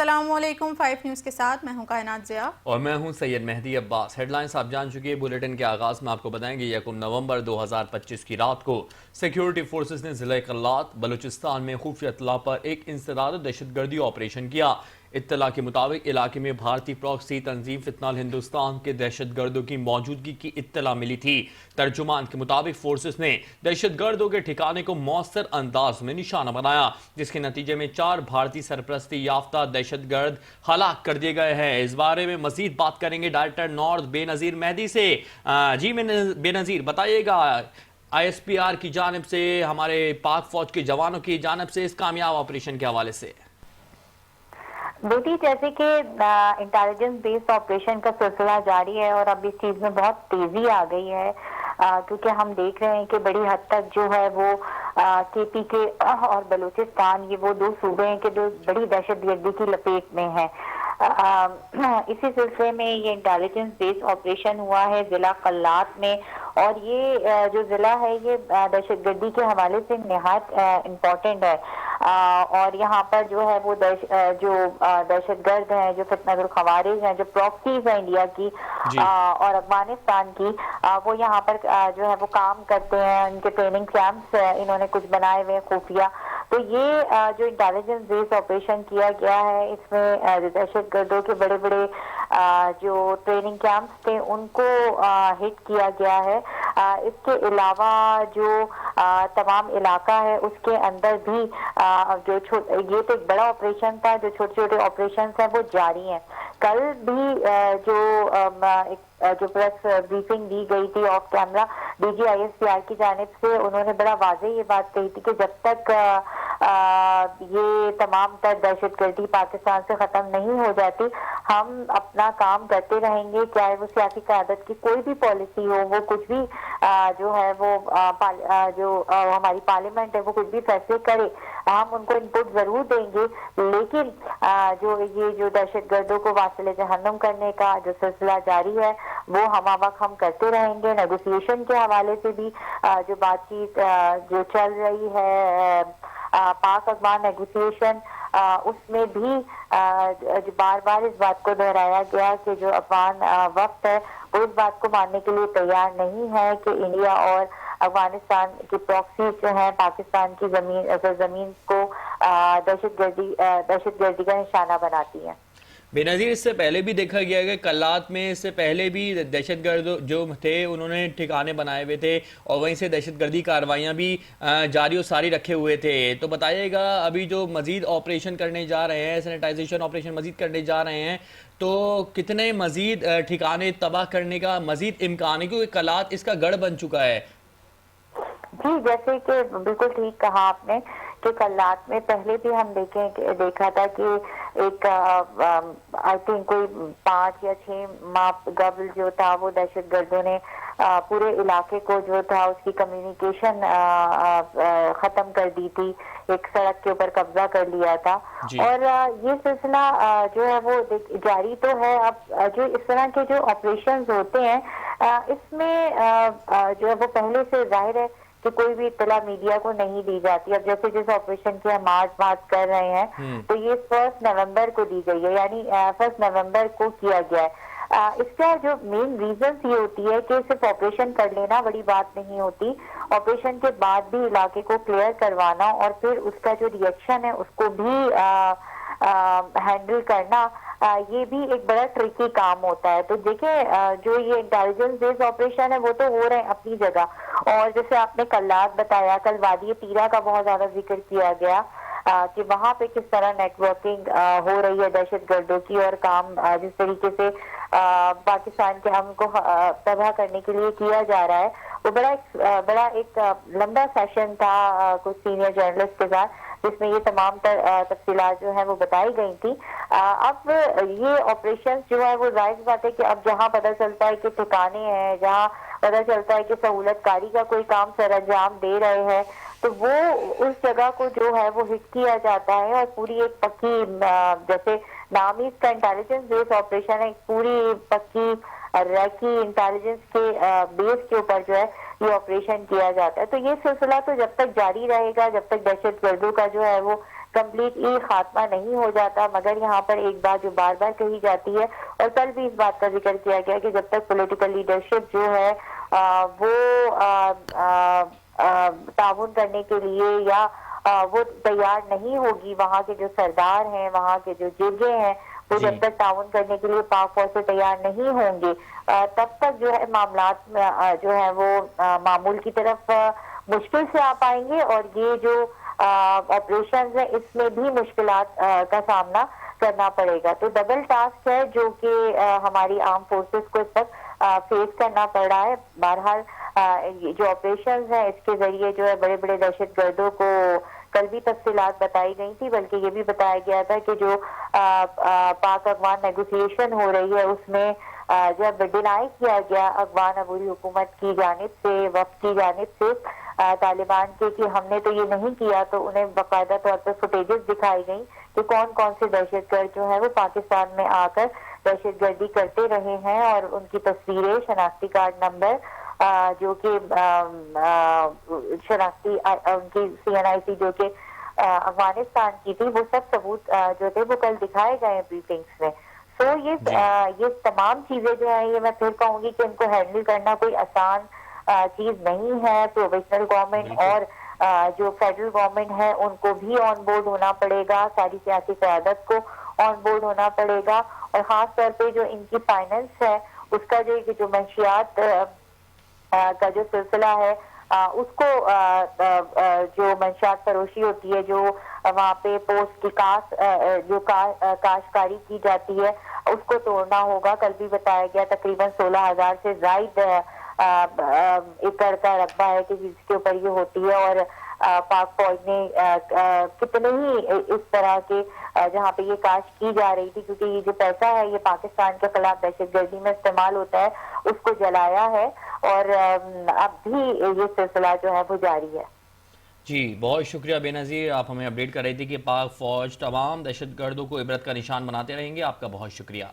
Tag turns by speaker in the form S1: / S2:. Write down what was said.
S1: السلام علیکم 5 نیوز کے ساتھ میں ہوں کائنات ضیاء
S2: اور میں ہوں سید مہدی عباس۔ ہیڈ لائنز آپ جان چکے ہیں۔ بلیٹن کے آغاز میں آپ کو بتائیں گے 1 نومبر 2025 کی رات کو سیکیورٹی فورسز نے ضلع قلات بلوچستان میں خفیہ اطلاع پر ایک انسداد دہشت گردی آپریشن کیا۔ اطلاع کے مطابق علاقے میں بھارتی پراکسی تنظیم فتنہ الہندوستان کے دہشت گردوں کی موجودگی کی اطلاع ملی تھی۔ ترجمان کے مطابق فورسز نے دہشت گردوں کے ٹھکانے کو مؤثر انداز میں نشانہ بنایا، جس کے نتیجے میں 4 بھارتی سرپرستی یافتہ دہشت گرد ہلاک کر دیے گئے ہیں۔ اس بارے میں مزید بات کریں گے ڈائریکٹر نارتھ بے نظیر مہدی سے۔ جی بے نظیر بتائیے گا آئی ایس پی آر کی جانب سے، ہمارے پاک فوج کے جوانوں کی جانب سے اس کامیاب آپریشن کے حوالے سے۔
S3: بیٹی جیسے کہ انٹیلیجنس بیسڈ آپریشن کا سلسلہ جاری ہے اور اب اس چیز میں بہت تیزی آ گئی ہے، کیونکہ ہم دیکھ رہے ہیں کہ بڑی حد تک جو ہے وہ کے پی کے اور بلوچستان یہ وہ 2 صوبے ہیں کہ جو بڑی دہشت گردی کی لپیٹ میں ہیں۔ اسی سلسلے میں یہ انٹیلیجنس بیسڈ آپریشن ہوا ہے ضلع قلات میں، اور یہ جو ضلع ہے یہ دہشت گردی کے حوالے سے نہایت امپورٹنٹ ہے، اور یہاں پر جو ہے وہ جو دہشت گرد ہیں، جو فتنہ الخوارج ہیں، جو پراکسیز ہیں انڈیا کی اور افغانستان کی، وہ یہاں پر جو ہے وہ کام کرتے ہیں۔ ان کے ٹریننگ کیمپس انہوں نے کچھ بنائے ہوئے ہیں خفیہ۔ تو یہ جو انٹیلیجنس بیسڈ آپریشن کیا گیا ہے، اس میں دہشت گردوں کے بڑے بڑے جو ٹریننگ کیمپس تھے ان کو ہٹ کیا گیا ہے۔ اس کے علاوہ جو تمام علاقہ ہے اس کے اندر بھی جو یہ تو ایک بڑا آپریشن تھا، جو چھوٹے چھوٹے آپریشنز ہیں وہ جاری ہیں۔ کل بھی جو پریس بریفنگ دی گئی تھی off camera D G I S P R کی جانب سے، انہوں نے بڑا واضح یہ بات کہی تھی کہ جب تک یہ تمام تر دہشت گردی پاکستان سے ختم نہیں ہو جاتی ہم اپنا کام کرتے رہیں گے، چاہے وہ سیاسی قیادت کی کوئی بھی پالیسی ہو، وہ کچھ بھی جو ہے وہ جو ہماری پارلیمنٹ ہے وہ کچھ بھی فیصلے کرے، ہم ان کو انپٹ ضرور دیں گے، لیکن جو دہشت گردوں کو واصل جہنم کرنے کا جو سلسلہ جاری ہے وہ وقت ہم کرتے رہیں گے۔ نیگوسیشن کے حوالے سے بھی جو بات چیت جو چل رہی ہے، پاک افغان نیگوسیشن، اس میں بھی بار بار اس بات کو دہرایا گیا کہ جو افغان وقت ہے وہ اس بات کو ماننے کے لیے تیار نہیں ہے کہ انڈیا اور افغانستان کی پراکسیز جو ہیں پاکستان کی زمین کو دہشت گردی کا نشانہ بناتی ہیں۔
S2: بے نظیر اس سے پہلے بھی دیکھا گیا کہ قلات میں اس سے پہلے بھی دہشت گرد جو تھے انہوں نے ٹھکانے بنائے ہوئے تھے اور وہیں سے دہشت گردی کارروائیاں بھی جاری و ساری رکھے ہوئے تھے۔ تو بتائیے گا ابھی جو مزید آپریشن کرنے جا رہے ہیں، سینیٹائزیشن آپریشن مزید کرنے جا رہے ہیں، تو کتنے مزید ٹھکانے تباہ کرنے کا مزید امکان ہے، کیونکہ قلات اس کا گڑھ بن چکا ہے؟
S3: جی جیسے کہ بالکل ٹھیک کہا آپ نے کہ قلات میں پہلے بھی ہم دیکھا تھا کہ ایک آئی تھنک کوئی 5 یا 6 ماہ قبل جو تھا وہ دہشت گردوں نے پورے علاقے کو جو تھا اس کی کمیونیکیشن ختم کر دی تھی، ایک سڑک کے اوپر قبضہ کر لیا تھا، اور یہ سلسلہ جو ہے وہ جاری تو ہے۔ اب جو اس طرح کے جو آپریشنز ہوتے ہیں اس میں جو ہے وہ پہلے سے ظاہر ہے کہ کوئی بھی اطلاع میڈیا کو نہیں دی جاتی۔ اب جیسے جس آپریشن کی ہم آج بات کر رہے ہیں تو یہ 1 نومبر کو دی گئی ہے، یعنی 1 نومبر کو کیا گیا ہے۔ اس کا جو مین ریزنس یہ ہوتی ہے کہ صرف آپریشن کر لینا بڑی بات نہیں ہوتی، آپریشن کے بعد بھی علاقے کو کلیئر کروانا اور پھر اس کا جو ری ایکشن ہے اس کو بھی ہینڈل کرنا، یہ بھی ایک بڑا ٹرکی کام ہوتا ہے۔ تو دیکھیں جو یہ انٹیلیجنس بیسڈ آپریشن ہے وہ تو ہو رہے ہیں اپنی جگہ، اور جیسے آپ نے قلات بتایا، کل وادی تیرا کا بہت زیادہ ذکر کیا گیا کہ وہاں پہ کس طرح نیٹ ورکنگ ہو رہی ہے دہشت گردوں کی، اور کام جس طریقے سے پاکستان کے ہم کو تباہ کرنے کے لیے کیا جا رہا ہے، وہ بڑا ایک لمبا سیشن تھا کچھ سینئر جرنلسٹ کے ساتھ، جس میں یہ تمام تفصیلات جو ہیں وہ بتائی گئی تھی۔ اب یہ آپریشن جو ہے وہ ظاہر بات ہے کہ اب جہاں پتہ چلتا ہے کہ ٹھکانے ہیں، جہاں پتہ چلتا ہے کہ سہولت کاری کا کوئی کام سر انجام دے رہے ہیں، تو وہ اس جگہ کو جو ہے وہ ہٹ کیا جاتا ہے، اور پوری ایک پکی جیسے نام ہی اس کا انٹیلیجنس بیس آپریشن ہے، ایک پوری پکی ریکی انٹیلیجنس کے بیس کے اوپر جو ہے یہ آپریشن کیا جاتا ہے۔ تو یہ سلسلہ تو جب تک جاری رہے گا، جب تک دہشت گردوں کا جو ہے وہ کمپلیٹلی خاتمہ نہیں ہو جاتا، مگر یہاں پر ایک بات جو بار بار کہی جاتی ہے اور کل بھی اس بات کا ذکر کیا گیا کہ جب تک پولیٹیکل لیڈرشپ جو ہے وہ تعاون کرنے کے لیے یا وہ تیار نہیں ہوگی، وہاں کے جو سردار ہیں، وہاں کے جو جرگے ہیں، وہ
S2: جی
S3: جب تک تعاون کرنے کے لیے پاک فوج سے تیار نہیں ہوں گے تب تک جو ہے معاملات میں جو ہے وہ معمول کی طرف مشکل سے آ پائیں گے، اور یہ جو آپریشنز ہیں اس میں بھی مشکلات کا سامنا کرنا پڑے گا۔ تو ڈبل ٹاسک ہے جو کہ ہماری آرم فورسز کو اس وقت فیس کرنا پڑ رہا ہے۔ بہرحال جو آپریشنز ہیں اس کے ذریعے جو ہے بڑے بڑے دہشت گردوں کو کل بھی تفصیلات بتائی گئی تھی، بلکہ یہ بھی بتایا گیا تھا کہ جو پاک افغان نیگوسیشن ہو رہی ہے اس میں جب ڈینائی کیا گیا افغان عبوری حکومت کی جانب سے، وفد کی جانب سے طالبان کے کہ ہم نے تو یہ نہیں کیا، تو انہیں باقاعدہ طور پر فوٹیجز دکھائی گئیں کہ کون کون سے دہشت گرد جو ہے وہ پاکستان میں آ کر دہشت گردی کرتے رہے ہیں، اور ان کی تصویریں، شناختی کارڈ نمبر جو کہ شناختی ان کی CNIC جو کہ افغانستان کی تھی، وہ سب ثبوت جو تھے وہ کل دکھائے گئے ہیں بریفنگس میں۔ سو یہ تمام چیزیں جو ہیں یہ میں پھر کہوں گی کہ ان کو ہینڈل کرنا کوئی آسان چیز نہیں ہے۔ پروویژنل گورنمنٹ اور جو فیڈرل گورنمنٹ ہے ان کو بھی آن بورڈ ہونا پڑے گا، ساری سیاسی قیادت کو آن بورڈ ہونا پڑے گا، اور خاص طور پہ جو ان کی فائننس ہے اس کا جو منشیات کا جو سلسلہ ہے اس کو جو منشیات فروشی ہوتی ہے، جو وہاں پہ پوسٹ کی جو کاشتکاری کی جاتی ہے اس کو توڑنا ہوگا۔ کل بھی بتایا گیا تقریباً 16,000 سے زائد ایکڑ کا رقبہ ہے کہ جس کے اوپر یہ ہوتی ہے، اور پاک فوج نے کتنے ہی اس طرح کے جہاں پہ یہ کاشت کی جا رہی تھی، کیونکہ یہ جو پیسہ ہے یہ پاکستان کے خلاف دہشت گردی میں استعمال ہوتا ہے، اس کو جلایا ہے، اور اب بھی یہ سلسلہ جو ہے وہ جاری ہے۔
S2: جی بہت شکریہ بے نظیر، آپ ہمیں اپڈیٹ کر رہی تھی کہ پاک فوج تمام دہشت گردوں کو عبرت کا نشان بناتے رہیں گے۔ آپ کا بہت شکریہ۔